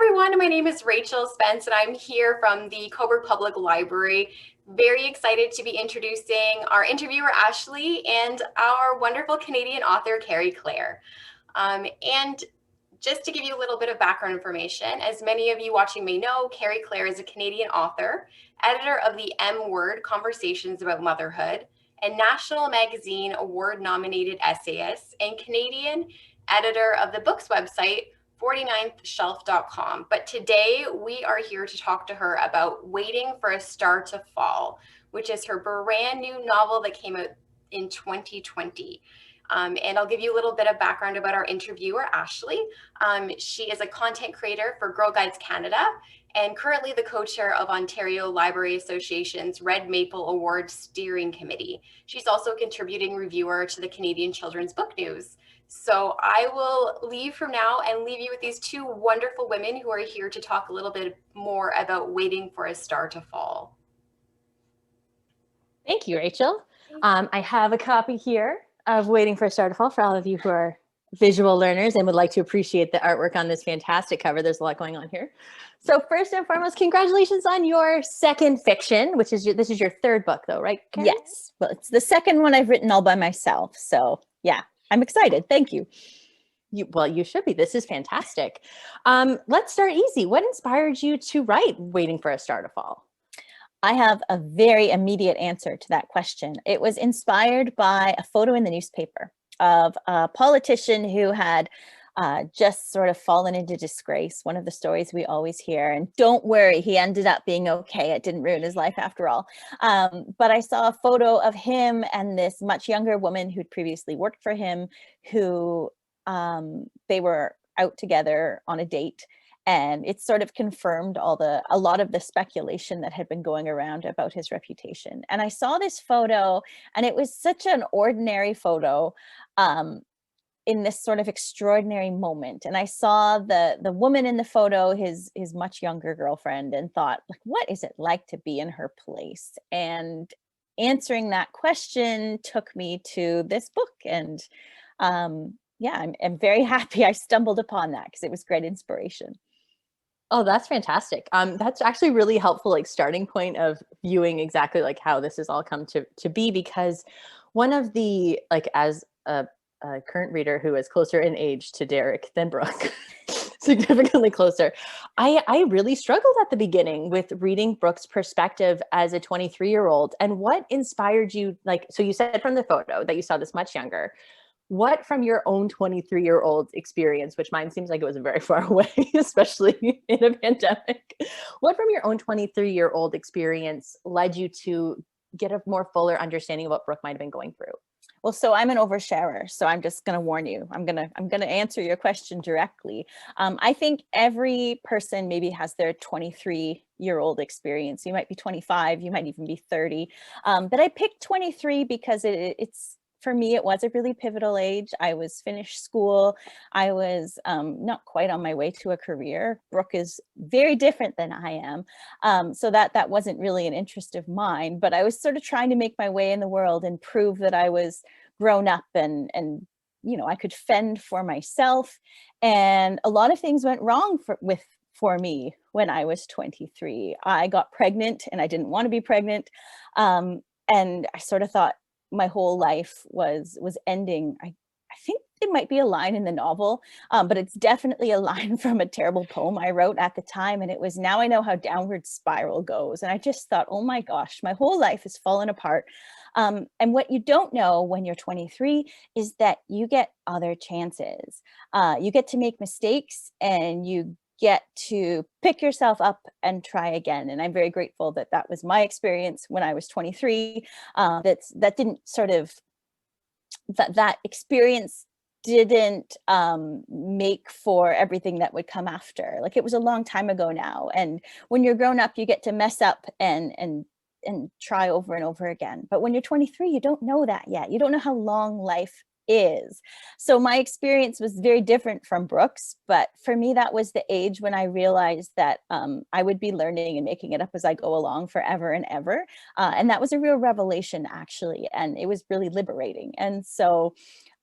everyone, my name is Rachel Spence and I'm here from the Cobourg Public Library. Very excited to be introducing our interviewer Ashley and our wonderful Canadian author Kerry Clare. And just to give you a little bit of background information, as many of you watching may know, Kerry Clare is a Canadian author, editor of the M Word Conversations About Motherhood, and National Magazine Award-nominated essayist, and Canadian editor of the books website 49thshelf.com. But today we are here to talk to her about Waiting for a Star to Fall, which is her brand new novel that came out in 2020. And I'll give you a little bit of background about our interviewer, Ashley. She is a content creator for Girl Guides Canada and currently the co-chair of Ontario Library Association's Red Maple Award Steering Committee. She's also a contributing reviewer to the Canadian Children's Book News. So I will leave from now and leave you with these two wonderful women who are here to talk a little bit more about Waiting for a Star to Fall. Thank you, Rachel. I have a copy here of Waiting for a Star to Fall for all of you who are visual learners and would like to appreciate the artwork on this fantastic cover. There's a lot going on here. So first and foremost, congratulations on your second fiction, which is this is your third book though, right, Kerry? Yes, well, it's the second one I've written all by myself. So yeah, I'm excited. Thank you. Well, you should be. This is fantastic. Let's start easy. What inspired you to write Waiting for a Star to Fall? I have a very immediate answer to that question. It was inspired by a photo in the newspaper of a politician who had just sort of fallen into disgrace. One of the stories we always hear. And don't worry, he ended up being okay. It didn't ruin his life after all. But I saw a photo of him and this much younger woman who'd previously worked for him, who they were out together on a date. And it sort of confirmed a lot of the speculation that had been going around about his reputation. And I saw this photo, and it was such an ordinary photo in this sort of extraordinary moment. And I saw the woman in the photo, his much younger girlfriend, and thought, like, what is it like to be in her place? And answering that question took me to this book. And yeah, I'm very happy I stumbled upon that because it was great inspiration. Oh, that's fantastic. That's actually really helpful, like starting point of viewing exactly like how this has all come to be, because one of the, like as a current reader who is closer in age to Derek than Brooke, significantly closer, I really struggled at the beginning with reading Brooke's perspective as a 23-year-old. And what inspired you, like, so you said from the photo that you saw this much younger. What from your own 23-year-old experience, which mine seems like it was very far away, especially in a pandemic, what from your own 23-year-old experience led you to get a more fuller understanding of what Brooke might have been going through? Well, so I'm an oversharer, so I'm just going to warn you. I'm gonna answer your question directly. I think every person maybe has their 23-year-old experience. You might be 25, you might even be 30, but I picked 23 because it's for me, it was a really pivotal age. I was finished school. I was not quite on my way to a career. Brooke is very different than I am. So that wasn't really an interest of mine, but I was sort of trying to make my way in the world and prove that I was grown up and you know, I could fend for myself. And a lot of things went wrong for me when I was 23. I got pregnant and I didn't want to be pregnant. And I sort of thought, my whole life was ending. I think it might be a line in the novel, but it's definitely a line from a terrible poem I wrote at the time. And it was, now I know how downward spiral goes. And I just thought, oh my gosh, my whole life has fallen apart. And what you don't know when you're 23 is that you get other chances. You get to make mistakes and you get to pick yourself up and try again. And I'm very grateful that that was my experience when I was 23. That didn't sort of, that experience didn't make for everything that would come after. Like, it was a long time ago now. And when you're grown up, you get to mess up and try over and over again. But when you're 23, you don't know that yet. You don't know how long life is. So my experience was very different from Brooke's, but for me, that was the age when I realized that I would be learning and making it up as I go along forever and ever. And that was a real revelation, actually, and it was really liberating. And so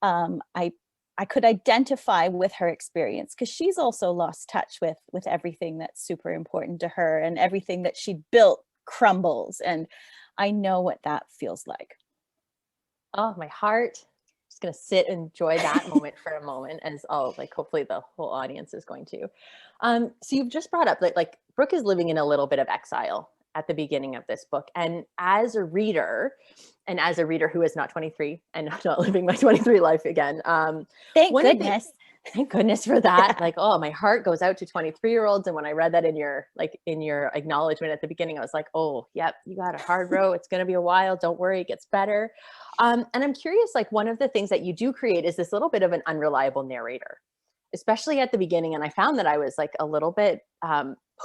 I I could identify with her experience, because she's also lost touch with everything that's super important to her, and everything that she built crumbles. And I know what that feels like. Oh, my heart. Just gonna sit and enjoy that moment for a moment, as all like hopefully the whole audience is going to. So you've just brought up that like Brooke is living in a little bit of exile at the beginning of this book, and as a reader, who is not 23 and not living my 23 life again, Thank one of the goodness. thank goodness for that. Yeah. Like, oh, my heart goes out to 23-year-olds. And when I read that in your acknowledgement at the beginning, I was like, oh, yep, you got a hard road. It's going to be a while. Don't worry, it gets better. And I'm curious, like one of the things that you do create is this little bit of an unreliable narrator, especially at the beginning. And I found that I was like a little bit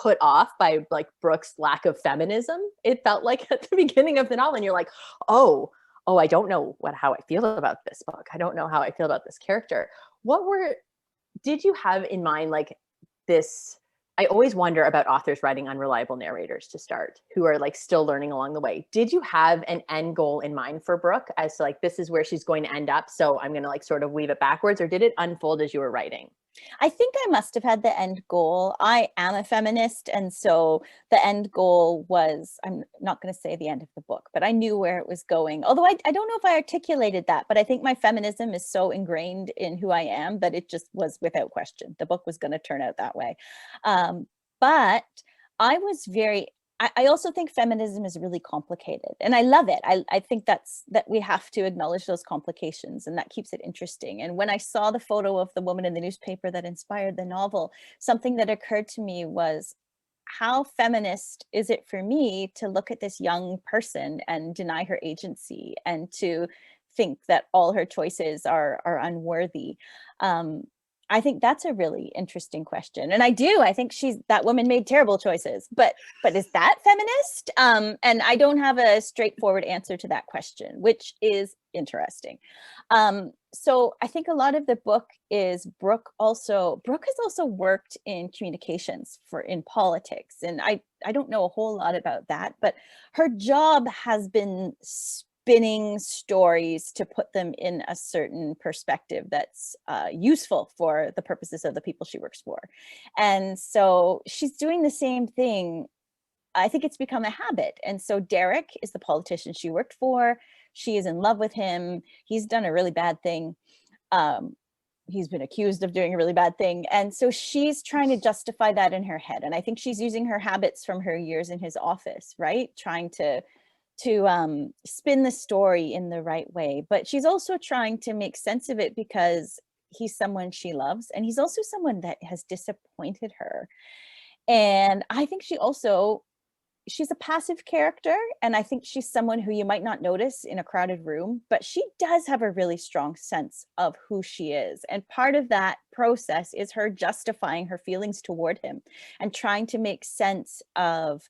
put off by like Brooke's lack of feminism. It felt like at the beginning of the novel, and you're like, oh, I don't know how I feel about this book. I don't know how I feel about this character. Did you have in mind like this? I always wonder about authors writing unreliable narrators to start, who are like still learning along the way. Did you have an end goal in mind for Brooke as to like, this is where she's going to end up, so I'm going to like sort of weave it backwards, or did it unfold as you were writing? I think I must have had the end goal. I am a feminist, and so the end goal was, I'm not going to say the end of the book, but I knew where it was going. Although I don't know if I articulated that, but I think my feminism is so ingrained in who I am that it just was without question. The book was going to turn out that way. But I was very, I also think feminism is really complicated, and I love it. I think that we have to acknowledge those complications, and that keeps it interesting. And when I saw the photo of the woman in the newspaper that inspired the novel, something that occurred to me was, how feminist is it for me to look at this young person and deny her agency, and to think that all her choices are unworthy? I think that's a really interesting question. And I think that woman made terrible choices, but is that feminist? And I don't have a straightforward answer to that question, which is interesting. So I think a lot of the book is Brooke has also worked in communications in politics. And I don't know a whole lot about that, but her job has been spinning stories to put them in a certain perspective that's useful for the purposes of the people she works for. And so she's doing the same thing. I think it's become a habit. And so Derek is the politician she worked for. She is in love with him. He's done a really bad thing. He's been accused of doing a really bad thing. And so she's trying to justify that in her head. And I think she's using her habits from her years in his office, right? Trying to spin the story in the right way. But she's also trying to make sense of it, because he's someone she loves, and he's also someone that has disappointed her. And I think she's a passive character, and I think she's someone who you might not notice in a crowded room, but she does have a really strong sense of who she is. And part of that process is her justifying her feelings toward him and trying to make sense of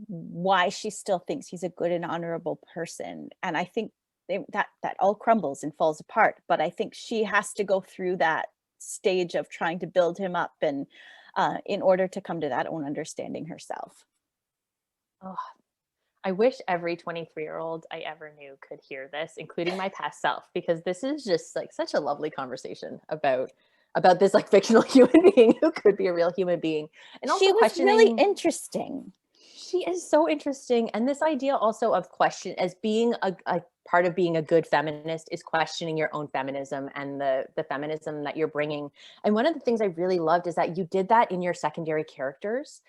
why she still thinks he's a good and honorable person. And I think that all crumbles and falls apart. But I think she has to go through that stage of trying to build him up, and in order to come to that own understanding herself. Oh, I wish every 23-year-old I ever knew could hear this, including my past self, because this is just like such a lovely conversation about this like fictional human being who could be a real human being. And also she was really interesting. She is so interesting. And this idea also of question as being a part of being a good feminist is questioning your own feminism and the feminism that you're bringing. And one of the things I really loved is that you did that in your secondary characters,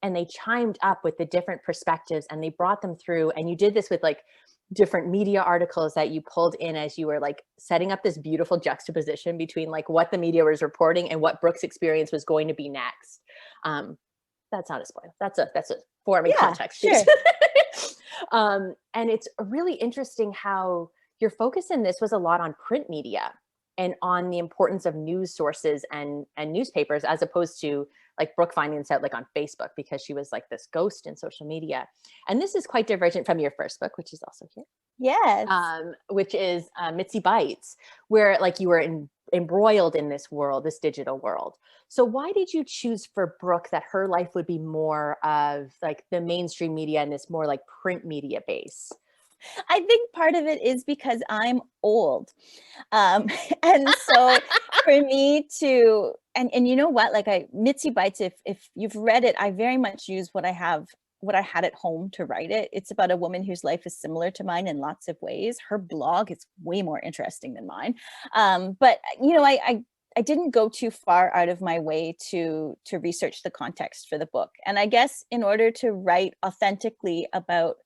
and they chimed up with the different perspectives, and they brought them through. And you did this with like different media articles that you pulled in as you were like setting up this beautiful juxtaposition between like what the media was reporting and what Brooke's experience was going to be next. That's not a spoiler. That's a forming context piece. Sure. And it's really interesting how your focus in this was a lot on print media and on the importance of news sources and newspapers, as opposed to like Brooke finding this out like on Facebook, because she was like this ghost in social media. And this is quite divergent from your first book, which is also here. Yes. Which is Mitzi Bites, where like you were embroiled in this world, this digital world. So why did you choose for Brooke that her life would be more of like the mainstream media and this more like print media base? I think part of it is because I'm old. Um, and so for me to, and you know what, like Mitzi Bites, if you've read it, I very much use what I had at home to write it. It's about a woman whose life is similar to mine in lots of ways. Her blog is way more interesting than mine. But you know, I didn't go too far out of my way to research the context for the book. And I guess in order to write authentically about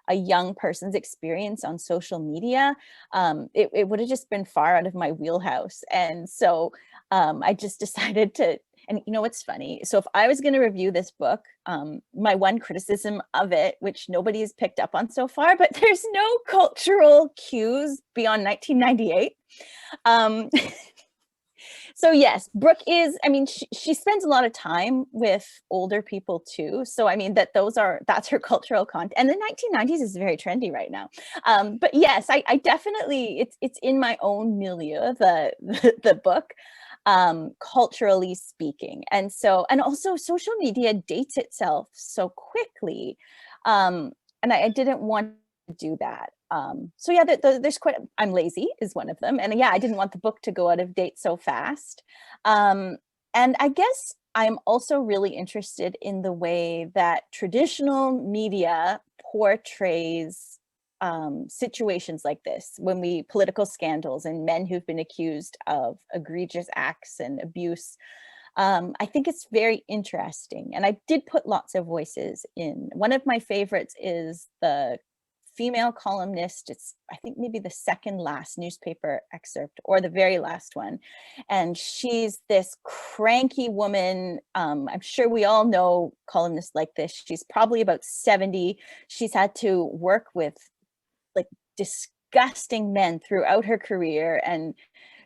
a young person's experience on social media, it would have just been far out of my wheelhouse. And so I just decided to, and you know what's funny? So if I was going to review this book, my one criticism of it, which nobody's picked up on so far, but there's no cultural cues beyond 1998. Um, So yes, Brooke is, I mean, she spends a lot of time with older people too. So I mean that's her cultural content. And the 1990s is very trendy right now. But yes, I definitely, it's in my own milieu, the book, culturally speaking. And so, and also social media dates itself so quickly. And I didn't want to do that. So yeah, there's quite, I'm lazy is one of them. And yeah, I didn't want the book to go out of date so fast. And I guess I'm also really interested in the way that traditional media portrays situations like this, political scandals and men who've been accused of egregious acts and abuse. I think it's very interesting. And I did put lots of voices in. One of my favorites is the female columnist. It's, I think, maybe the second last newspaper excerpt or the very last one. And she's this cranky woman. I'm sure we all know columnists like this. She's probably about 70. She's had to work with like disgusting men throughout her career, and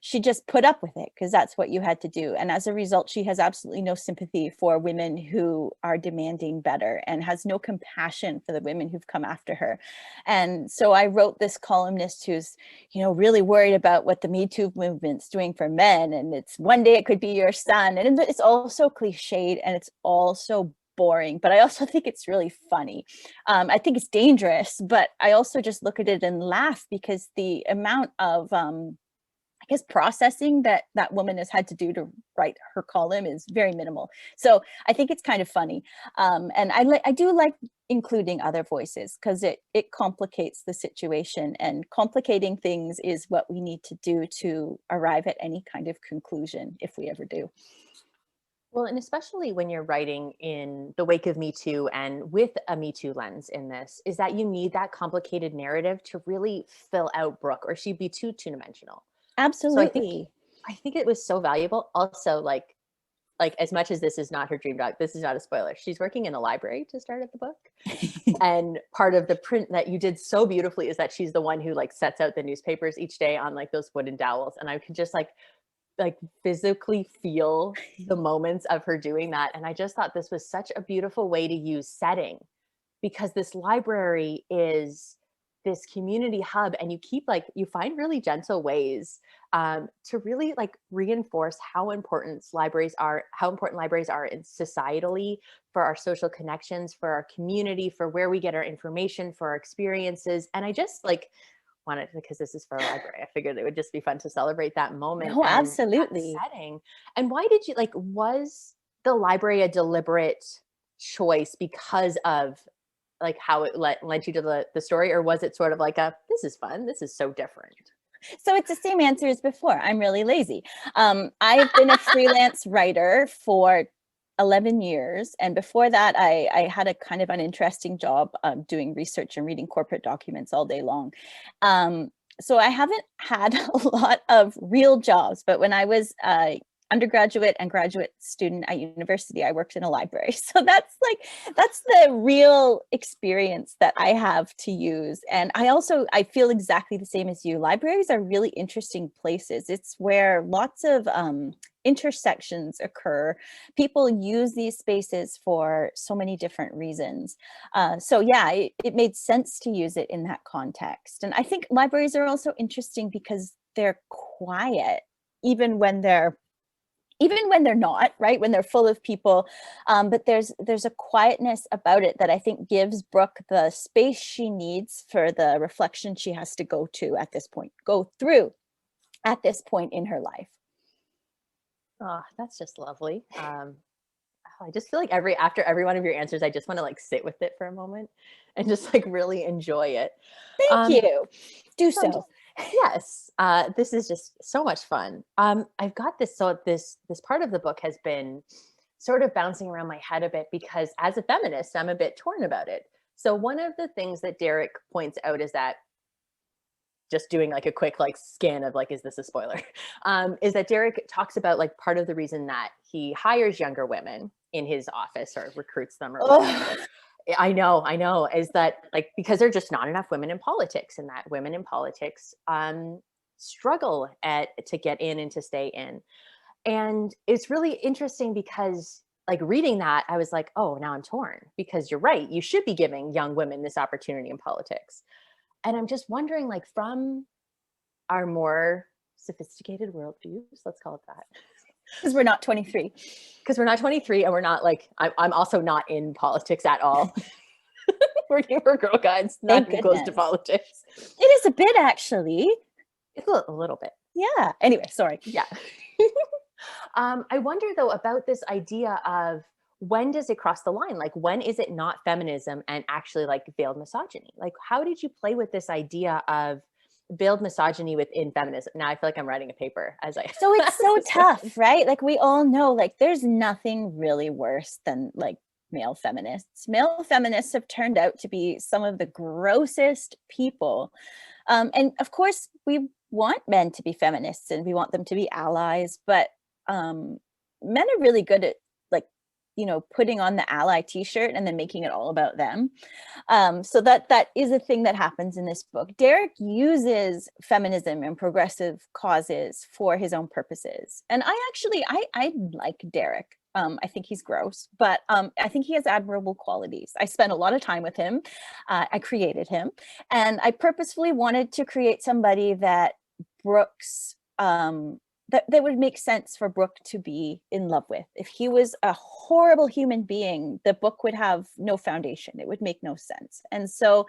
she just put up with it because that's what you had to do. And as a result, she has absolutely no sympathy for women who are demanding better and has no compassion for the women who've come after her. And so I wrote this columnist who's, you know, really worried about what the Me Too movement's doing for men. And it's one day it could be your son. And it's all so cliched and it's all so boring, but I also think it's really funny. I think it's dangerous, but I also just look at it and laugh because the amount of I guess processing that woman has had to do to write her column is very minimal. So I think it's kind of funny. And I do like including other voices because it complicates the situation, and complicating things is what we need to do to arrive at any kind of conclusion if we ever do. Well, and especially when you're writing in the wake of Me Too and with a Me Too lens in this, is that you need that complicated narrative to really fill out Brooke, or she'd be too two-dimensional. Absolutely. So I think it was so valuable. Also, like as much as this is not her dream job, this is not a spoiler. She's working in a library to start at the book. And part of the print that you did so beautifully is that she's the one who like sets out the newspapers each day on like those wooden dowels. And I could just like physically feel the moments of her doing that. And I just thought this was such a beautiful way to use setting, because this library is this community hub, and you find really gentle ways to really like reinforce how important libraries are in societally, for our social connections, for our community, for where we get our information, for our experiences. And I just like wanted, because this is for a library, I figured it would just be fun to celebrate that moment. No, and absolutely. that setting. And why did you was the library a deliberate choice because of like how it led you to the story, or was it sort of like this is fun, this is so different? So it's the same answer as before. I'm really lazy. I've been a freelance writer for 11 years. And before that, I had a kind of uninteresting job doing research and reading corporate documents all day long. So I haven't had a lot of real jobs, but when I was undergraduate and graduate student at university, I worked in a library. So that's the real experience that I have to use. And I feel exactly the same as you. Libraries are really interesting places. It's where lots of intersections occur. People use these spaces for so many different reasons. So yeah, it made sense to use it in that context. And I think libraries are also interesting because they're quiet, even when they're even when they're not, right? When they're full of people. But there's a quietness about it that I think gives Brooke the space she needs for the reflection she has to go through at this point in her life. Oh, that's just lovely. I just feel like after every one of your answers, I just want to like sit with it for a moment and just like really enjoy it. Thank you. Do so. so. Yes, this is just so much fun. I've got this. So this part of the book has been sort of bouncing around my head a bit because as a feminist, I'm a bit torn about it. So one of the things that Derek points out is that, just doing like a quick like scan of like, is this a spoiler? Is that Derek talks about like part of the reason that he hires younger women in his office or recruits them or whatever. I know, is that like, because there are just not enough women in politics, and that women in politics struggle to get in and to stay in. And it's really interesting because like reading that, I was like, oh, now I'm torn, because you're right. You should be giving young women this opportunity in politics. And I'm just wondering, like, from our more sophisticated worldviews, let's call it that. Because we're not 23. Because we're not 23, and we're not like, I'm also not in politics at all. we're Girl Guides, not even close to politics. It is a bit, actually. It's a little bit. Yeah. Anyway, sorry. Yeah. I wonder, though, about this idea of, when does it cross the line? Like, when is it not feminism and actually like veiled misogyny? Like, how did you play with this idea of veiled misogyny within feminism? Now I feel like I'm writing a paper as I. So it's so tough, right? Like, we all know, like, there's nothing really worse than like male feminists. Male feminists have turned out to be some of the grossest people. And of course, we want men to be feminists and we want them to be allies, but men are really good at, putting on the ally t-shirt and then making it all about them. So that is a thing that happens in this book. Derek uses feminism and progressive causes for his own purposes. And I like Derek. I think he's gross, but I think he has admirable qualities. I spent a lot of time with him. I created him, and I purposefully wanted to create somebody that Brooks that would make sense for Brooke to be in love with. If he was a horrible human being, the book would have no foundation. It would make no sense. And so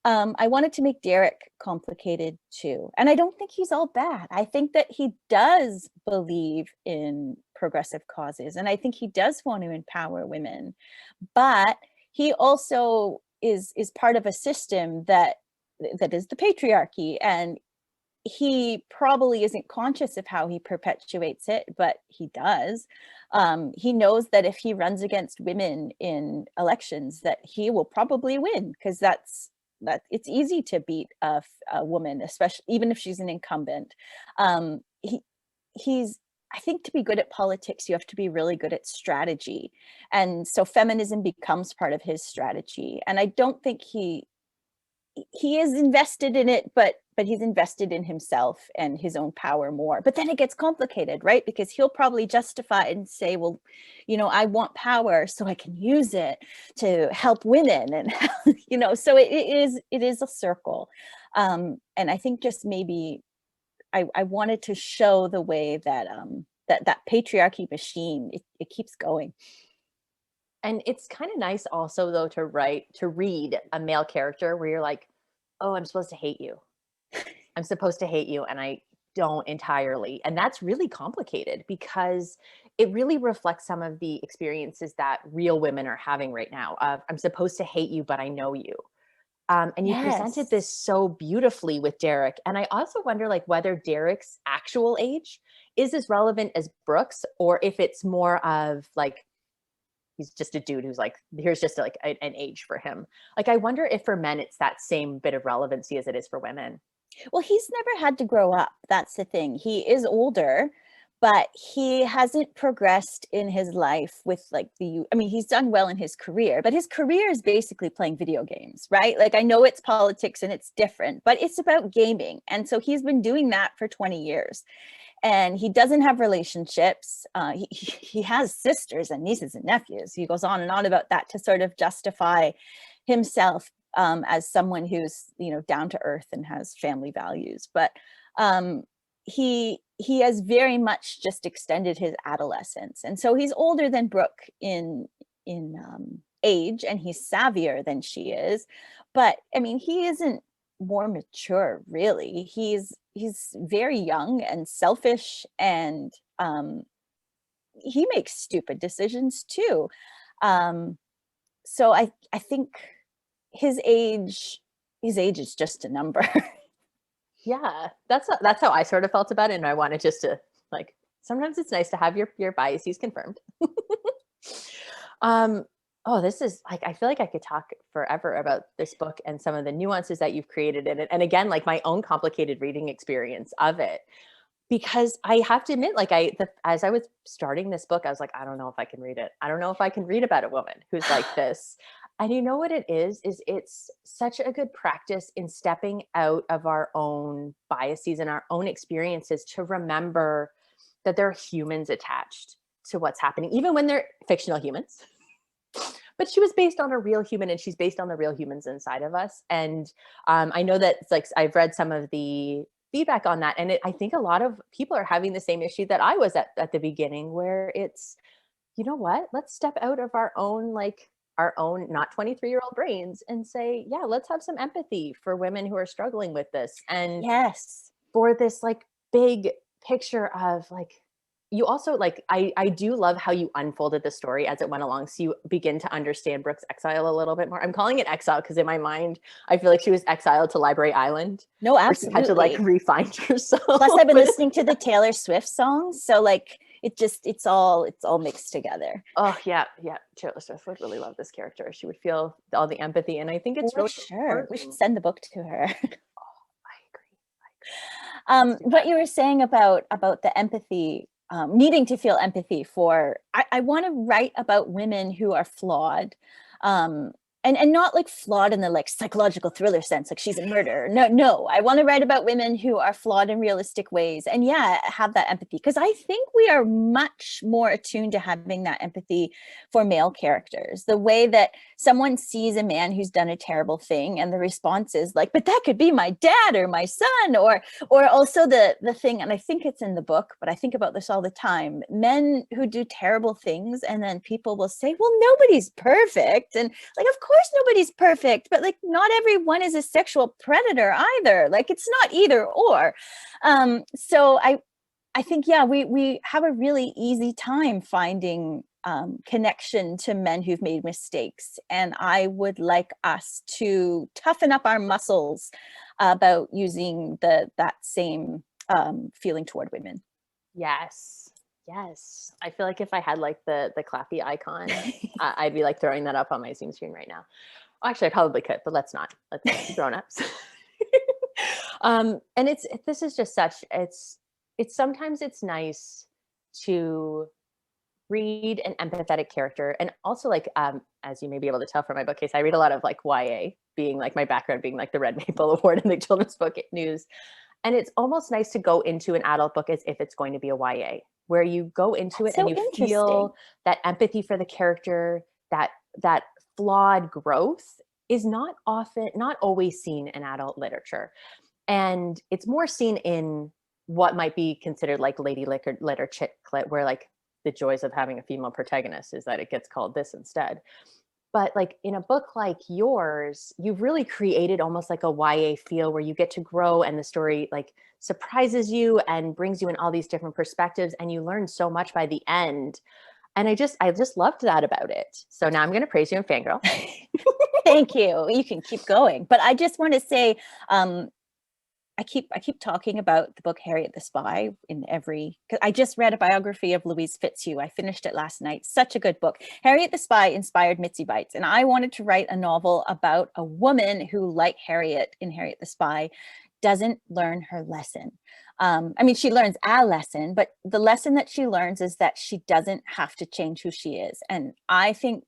I wanted to make Derek complicated too. And I don't think he's all bad. I think that he does believe in progressive causes. And I think he does want to empower women. But he also is part of a system that is the patriarchy. And he probably isn't conscious of how he perpetuates it, but he does. He knows that if he runs against women in elections, that he will probably win, because it's easy to beat a woman, especially even if she's an incumbent. He's I think to be good at politics, you have to be really good at strategy. And so feminism becomes part of his strategy. And I don't think he is invested in it, but he's invested in himself and his own power more. But then it gets complicated, right? Because he'll probably justify it and say, well, I want power so I can use it to help women. And, so it is a circle. And I think just maybe I wanted to show the way that that patriarchy machine, it keeps going. And it's kind of nice also, though, to read a male character where you're like, oh, I'm supposed to hate you. I'm supposed to hate you. And I don't entirely. And that's really complicated, because it really reflects some of the experiences that real women are having right now of, I'm supposed to hate you, but I know you. And you presented this so beautifully with Derek. And I also wonder, like, whether Derek's actual age is as relevant as Brooke's, or if it's more of like, he's just a dude who's like, here's just like an age for him. Like, I wonder if for men, it's that same bit of relevancy as it is for women. Well, he's never had to grow up. That's the thing. He is older, but he hasn't progressed in his life with like he's done well in his career, but his career is basically playing video games, right? Like, I know it's politics and it's different, but it's about gaming. And so he's been doing that for 20 years. And he doesn't have relationships. He has sisters and nieces and nephews. He goes on and on about that to sort of justify himself as someone who's, down to earth and has family values. But he has very much just extended his adolescence, and so he's older than Brooke in age, and he's savvier than she is, but I mean, he isn't more mature, really. He's very young and selfish, and he makes stupid decisions too. So I think his age is just a number. Yeah, that's how I sort of felt about it, and I wanted just to like, sometimes it's nice to have your biases confirmed. Oh, this is like, I feel like I could talk forever about this book and some of the nuances that you've created in it, and again, like my own complicated reading experience of it. Because I have to admit, like as I was starting this book, I was like, I don't know if I can read it. I don't know if I can read about a woman who's like this. And you know what it is it's such a good practice in stepping out of our own biases and our own experiences to remember that there are humans attached to what's happening, even when they're fictional humans. But she was based on a real human, and she's based on the real humans inside of us. And I know that it's like, I've read some of the feedback on that, and I think a lot of people are having the same issue that I was at the beginning, where it's, you know what, let's step out of our own not 23-year-old brains and say, yeah, let's have some empathy for women who are struggling with this, and Yes. for this like big picture of like, you also like, I do love how you unfolded the story as it went along, so you begin to understand Brooke's exile a little bit more. I'm calling it exile because in my mind I feel like she was exiled to Library Island. No, Where she had to like absolutely. re-find herself. Plus, I've been listening to the Taylor Swift songs, so like it's all mixed together. Oh yeah, Taylor Swift would really love this character. She would feel all the empathy, and I think it's For really sure. We should important. send the book to her. I agree. Let's do What that. you were saying about the empathy, needing to feel empathy for, I want to write about women who are flawed, and not like flawed in the like psychological thriller sense, like she's a murderer. No, I want to write about women who are flawed in realistic ways, and yeah, have that empathy, because I think we are much more attuned to having that empathy for male characters. The way that someone sees a man who's done a terrible thing, and the response is like, but that could be my dad or my son, or also the thing, and I think it's in the book, but I think about this all the time, men who do terrible things, and then people will say, well, nobody's perfect, and like, of course nobody's perfect, but like not everyone is a sexual predator either. Like it's not either or. So I think, yeah, we have a really easy time finding connection to men who've made mistakes, and I would like us to toughen up our muscles about using that same feeling toward women. Yes. I feel like if I had like the clappy icon, I'd be like throwing that up on my Zoom screen right now. Actually, I probably could, but let's not. Let's be grown-ups. And this is just such, it's sometimes it's nice to read an empathetic character, and also like, as you may be able to tell from my bookcase, I read a lot of like YA, being like my background being like the Red Maple Award and the children's book news. And it's almost nice to go into an adult book as if it's going to be a YA, where you go into That's it and so you interesting. feel that empathy for the character, that flawed growth is not always seen in adult literature. And it's more seen in what might be considered like lady letter chick lit, where like the joys of having a female protagonist is that it gets called this instead. But like in a book like yours, you've really created almost like a YA feel, where you get to grow and the story like surprises you and brings you in all these different perspectives, and you learn so much by the end. And I just loved that about it. So now I'm going to praise you and fangirl. Thank you. You can keep going. But I just want to say, I keep talking about the book Harriet the Spy because I just read a biography of Louise Fitzhugh. I finished it last night. Such a good book. Harriet the Spy inspired Mitzi Bites, and I wanted to write a novel about a woman who, like Harriet in Harriet the Spy, doesn't learn her lesson. I mean, she learns a lesson, but the lesson that she learns is that she doesn't have to change who she is. And I think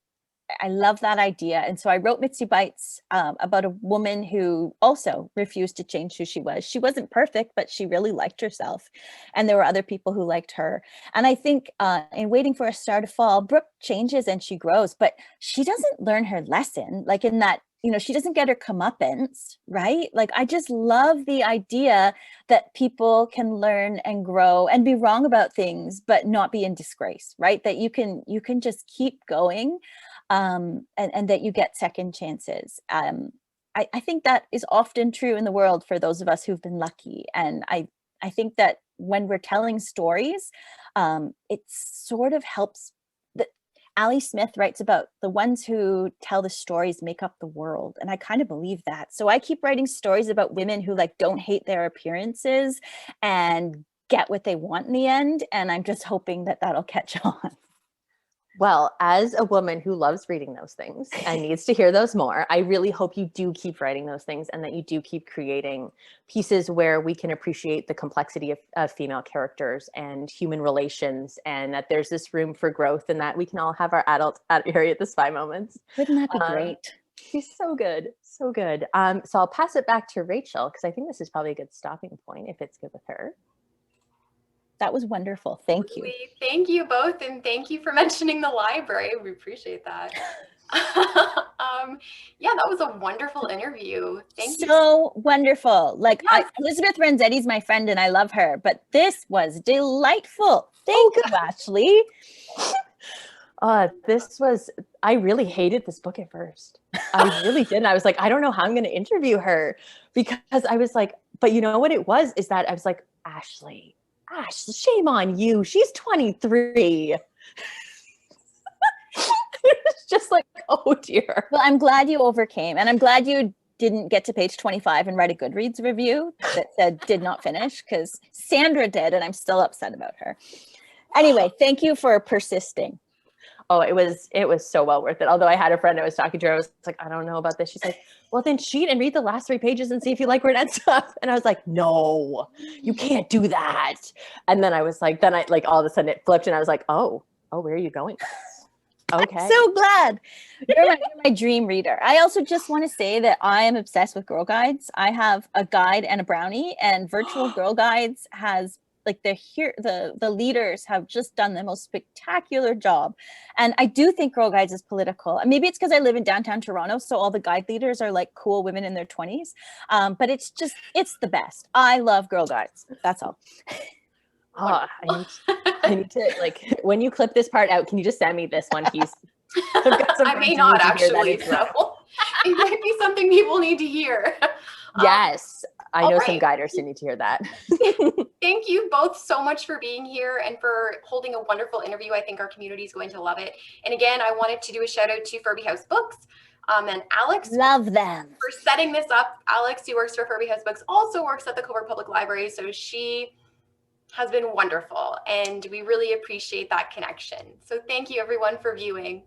I love that idea. And so I wrote Mitzi Bites about a woman who also refused to change who she was. She wasn't perfect, but she really liked herself. And there were other people who liked her. And I think in Waiting for a Star to Fall, Brooke changes and she grows, but she doesn't learn her lesson. Like in that you know, she doesn't get her comeuppance, right? Like, I just love the idea that people can learn and grow and be wrong about things, but not be in disgrace, right? That you can just keep going, and that you get second chances. I think that is often true in the world for those of us who've been lucky. And I think that when we're telling stories, it sort of helps. Ali Smith writes about the ones who tell the stories make up the world. And I kind of believe that. So I keep writing stories about women who like don't hate their appearances and get what they want in the end. And I'm just hoping that that'll catch on. Well, as a woman who loves reading those things and needs to hear those more, I really hope you do keep writing those things and that you do keep creating pieces where we can appreciate the complexity of female characters and human relations, and that there's this room for growth and that we can all have our adult Harriet the Spy moments. Wouldn't that be great? She's so good. So good. So I'll pass it back to Rachel, because I think this is probably a good stopping point if it's good with her. That was wonderful. Thank you. Thank you both, and thank you for mentioning the library. We appreciate that. Yeah, that was a wonderful interview. Thank you. So wonderful. Like, Yes. Elizabeth Renzetti's my friend and I love her, but this was delightful. Thank you, Ashley. I really hated this book at first. I really did. I was like, I don't know how I'm going to interview her, because I was like, but you know what it was, is that I was like, Ashley, shame on you. She's 23. It's just like, oh dear. Well, I'm glad you overcame, and I'm glad you didn't get to page 25 and write a Goodreads review that said did not finish, because Sandra did, and I'm still upset about her. Anyway, thank you for persisting. Oh, it was so well worth it. Although I had a friend I was talking to her, I was like, I don't know about this. She's like, well, then cheat and read the last 3 pages and see if you like where it ends up. And I was like, no, you can't do that. And then I was like, all of a sudden it flipped and I was like, oh, where are you going? Okay. I'm so glad. You're my dream reader. I also just want to say that I am obsessed with Girl Guides. I have a guide and a brownie, and Virtual Girl Guides has like the leaders have just done the most spectacular job. And I do think Girl Guides is political. And maybe it's because I live in downtown Toronto, so all the guide leaders are like cool women in their 20s. But it's the best. I love Girl Guides. That's all. Oh, I need to, like, when you clip this part out, can you just send me this one piece? I may not actually, so it might be something people need to hear. Yes, I know right. some guiders who need to hear that. Thank you both so much for being here and for holding a wonderful interview. I think our community is going to love it. And again, I wanted to do a shout out to Furby House Books and Alex. Love them. For setting this up. Alex, who works for Furby House Books, also works at the Cobourg Public Library. So she has been wonderful, and we really appreciate that connection. So thank you everyone for viewing.